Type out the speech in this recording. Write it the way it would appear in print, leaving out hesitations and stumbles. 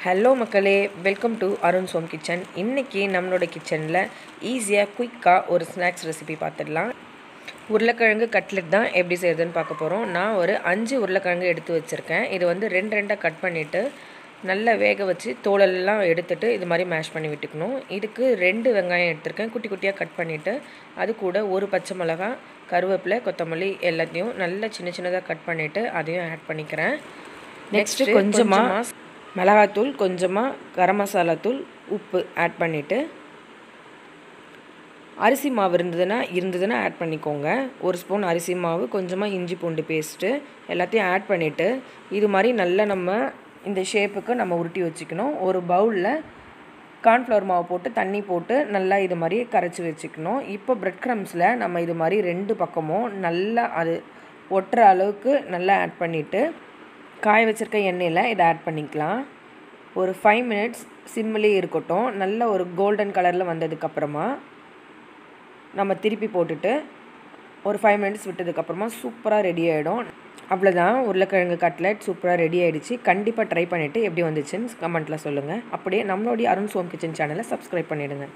Hello மக்களே, welcome to Arun's home kitchen. இன்றைக்கி நம்மளோட கிச்சனில் ஈஸியாக குயிக்காக ஒரு ஸ்நாக்ஸ் ரெசிபி பார்த்துடலாம். உருளைக்கிழங்கு கட்லெட் தான் எப்படி செய்யுதுன்னு பார்க்க போகிறோம். நான் ஒரு 5 உருளைக்கிழங்கு எடுத்து வச்சுருக்கேன். இது வந்து 2 கட் பண்ணிவிட்டு நல்லா வேக வச்சு தோலெல்லாம் எடுத்துகிட்டு இது மாதிரி மேஷ் பண்ணி விட்டுக்கணும். இதுக்கு 2 வெங்காயம் எடுத்திருக்கேன், குட்டி குட்டியாக கட் பண்ணிவிட்டு அது கூட ஒரு பச்சை மிளகாய், கருவேப்பிலை, கொத்தமல்லி எல்லாத்தையும் நல்லா சின்ன சின்னதாக கட் பண்ணிவிட்டு அதையும் ஆட் பண்ணிக்கிறேன். நெக்ஸ்ட்டு கொஞ்சமாக மிளகாத்தூள், கொஞ்சமாக கரம் மசாலா தூள், உப்பு ஆட் பண்ணிவிட்டு அரிசி மாவு இருந்ததுன்னா ஆட் பண்ணிக்கோங்க. ஒரு ஸ்பூன் அரிசி மாவு, கொஞ்சமாக இஞ்சி பூண்டு பேஸ்ட்டு எல்லாத்தையும் ஆட் பண்ணிவிட்டு இது மாதிரி நல்லா நம்ம இந்த ஷேப்புக்கு நம்ம உருட்டி வச்சுக்கணும். ஒரு பவுலில் கார்ன்ஃப்ளவர் மாவு போட்டு தண்ணி போட்டு நல்லா இது மாதிரி கரைச்சி வச்சுக்கணும். இப்போ பிரெட் க்ரம்ஸில் நம்ம இது மாதிரி 2 பக்கமும் நல்லா அது ஒட்டுற அளவுக்கு நல்லா ஆட் பண்ணிவிட்டு காய வச்சுருக்க எண்ணெயில் இதை ஆட் பண்ணிக்கலாம். ஒரு 5 மினிட்ஸ் சிம்மிலே இருக்கட்டும். நல்ல ஒரு கோல்டன் கலரில் வந்ததுக்கப்புறமா நம்ம திருப்பி போட்டுட்டு ஒரு 5 மினிட்ஸ் விட்டதுக்கப்புறமா சூப்பராக ரெடி ஆகிடும். அவ்வளோதான், உருளைக்கிழங்கு கட்லெட் சூப்பராக ரெடி ஆகிடுச்சு. கண்டிப்பாக ட்ரை பண்ணிவிட்டு எப்படி வந்துச்சுன்னு கமெண்ட்டில் சொல்லுங்கள். அப்படியே நம்மளுடைய அருண்ஸ் ஹோம் கிச்சன் சேனலை சப்ஸ்கிரைப் பண்ணிவிடுங்க.